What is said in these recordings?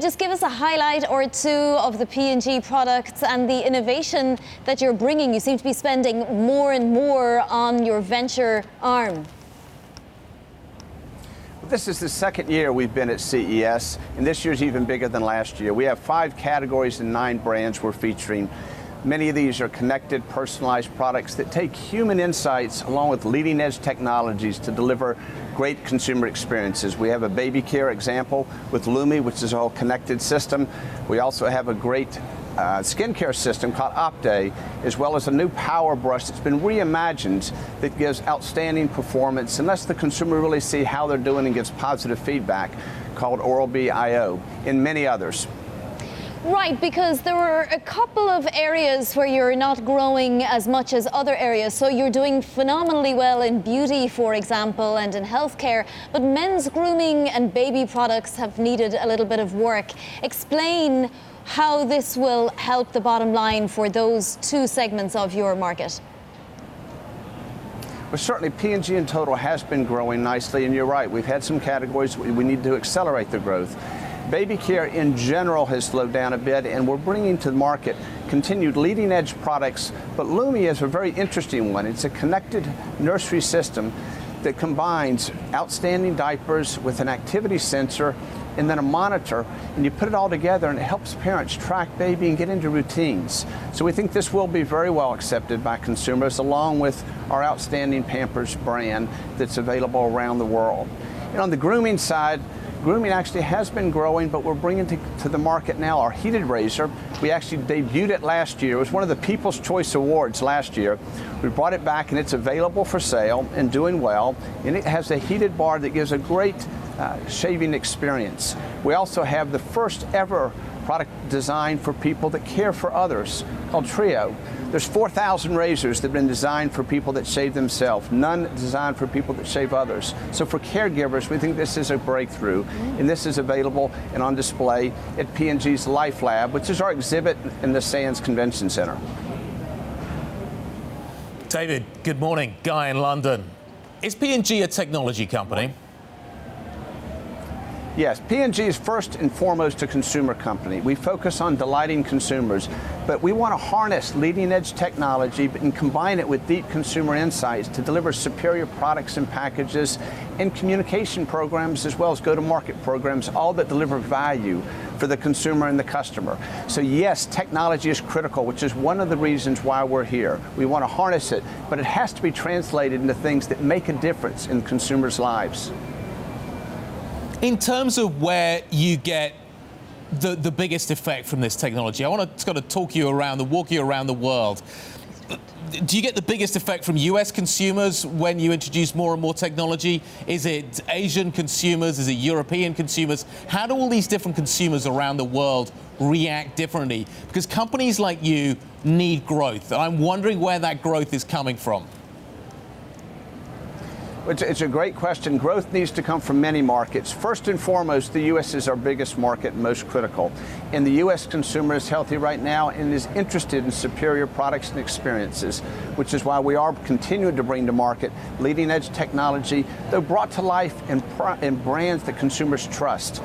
Just give us a highlight or two of the P&G products and the innovation that you're bringing. You seem to be spending more and more on your venture arm. This is the second year we've been at CES, and this year's even bigger than last year. We have 5 categories and 9 brands we're featuring. Many of these are connected, personalized products that take human insights along with leading-edge technologies to deliver great consumer experiences. We have a baby care example with Lumi, which is a whole connected system. We also have a great skincare system called Opte, as well as a new power brush that's been reimagined that gives outstanding performance and lets the consumer really see how they're doing and gives positive feedback, called Oral-B IO, and many others. Right, because there were a couple of areas where you're not growing as much as other areas. So you're doing phenomenally well in beauty, for example, and in healthcare, but men's grooming and baby products have needed a little bit of work. Explain how this will help the bottom line for those 2 segments of your market. Well, certainly P&G in total has been growing nicely, and you're right, we've had some categories we need to accelerate the growth. Baby care in general has slowed down a bit, and we're bringing to the market continued leading edge products, but Lumi is a very interesting one. It's a connected nursery system that combines outstanding diapers with an activity sensor and then a monitor, and you put it all together and it helps parents track baby and get into routines. So we think this will be very well accepted by consumers, along with our outstanding Pampers brand that's available around the world. And on the grooming side, grooming actually has been growing, but we're bringing to the market now our heated razor. We actually debuted it last year. It was one of the People's Choice Awards last year. We brought it back, and it's available for sale and doing well. And it has a heated bar that gives a great shaving experience. We also have the first ever product designed for people that care for others, called Trio. There's 4,000 razors that have been designed for people that shave themselves, none designed for people that shave others. So for caregivers, we think this is a breakthrough, and this is available and on display at P&G's Life Lab, which is our exhibit in the Sands Convention Center. David, good morning. Guy in London. Is P&G a technology company? Yes, P&G is first and foremost a consumer company. We focus on delighting consumers, but we want to harness leading-edge technology and combine it with deep consumer insights to deliver superior products and packages and communication programs, as well as go-to-market programs, all that deliver value for the consumer and the customer. So yes, technology is critical, which is one of the reasons why we're here. We want to harness it, but it has to be translated into things that make a difference in consumers' lives. In terms of where you get the biggest effect from this technology, I want to kind of walk you around the world. Do you get the biggest effect from US consumers when you introduce more and more technology? Is it Asian consumers? Is it European consumers? How do all these different consumers around the world react differently? Because companies like you need growth. And I'm wondering where that growth is coming from. It's a great question. Growth needs to come from many markets. First and foremost, the U.S. is our biggest market and most critical. And the U.S. consumer is healthy right now and is interested in superior products and experiences, which is why we are continuing to bring to market leading-edge technology, though brought to life in brands that consumers trust.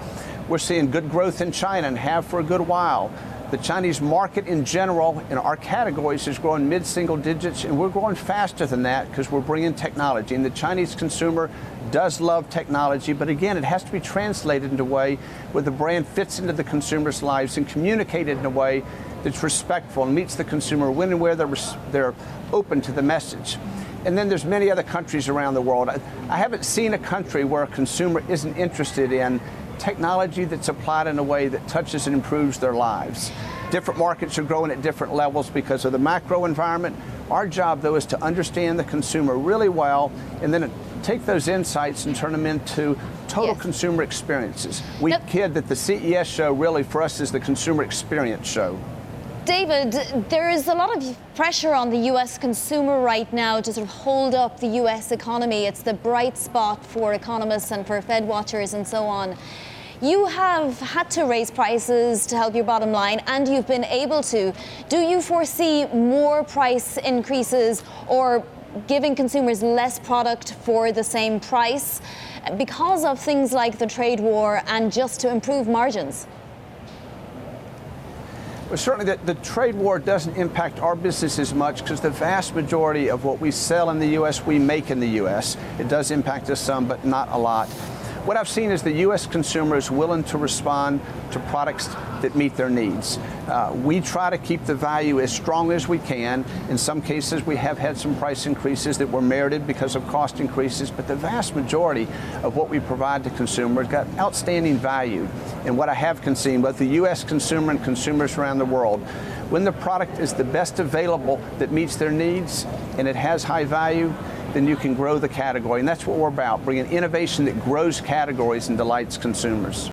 We're seeing good growth in China and have for a good while. The Chinese market in general in our categories is growing mid-single digits, and we're growing faster than that because we're bringing technology. And the Chinese consumer does love technology, but again, it has to be translated in a way where the brand fits into the consumer's lives and communicated in a way that's respectful and meets the consumer when and where they're open to the message. And then there's many other countries around the world. I haven't seen a country where a consumer isn't interested in technology that's applied in a way that touches and improves their lives. Different markets are growing at different levels because of the macro environment. Our job, though, is to understand the consumer really well and then take those insights and turn them into total consumer experiences. We kid that the CES show really for us is the consumer experience show. David, there is a lot of pressure on the US consumer right now to sort of hold up the US economy. It's the bright spot for economists and for Fed watchers and so on. You have had to raise prices to help your bottom line, and you've been able to. Do you foresee more price increases or giving consumers less product for the same price because of things like the trade war and just to improve margins? Well, certainly the trade war doesn't impact our business as much because the vast majority of what we sell in the U.S., we make in the U.S. It does impact us some, but not a lot. What I've seen is the U.S. consumer is willing to respond to products that meet their needs. We try to keep the value as strong as we can. In some cases, we have had some price increases that were merited because of cost increases, but the vast majority of what we provide to consumers got outstanding value. And what I have seen, both the U.S. consumer and consumers around the world, when the product is the best available that meets their needs and it has high value, then you can grow the category. And that's what we're about, bringing innovation that grows categories and delights consumers.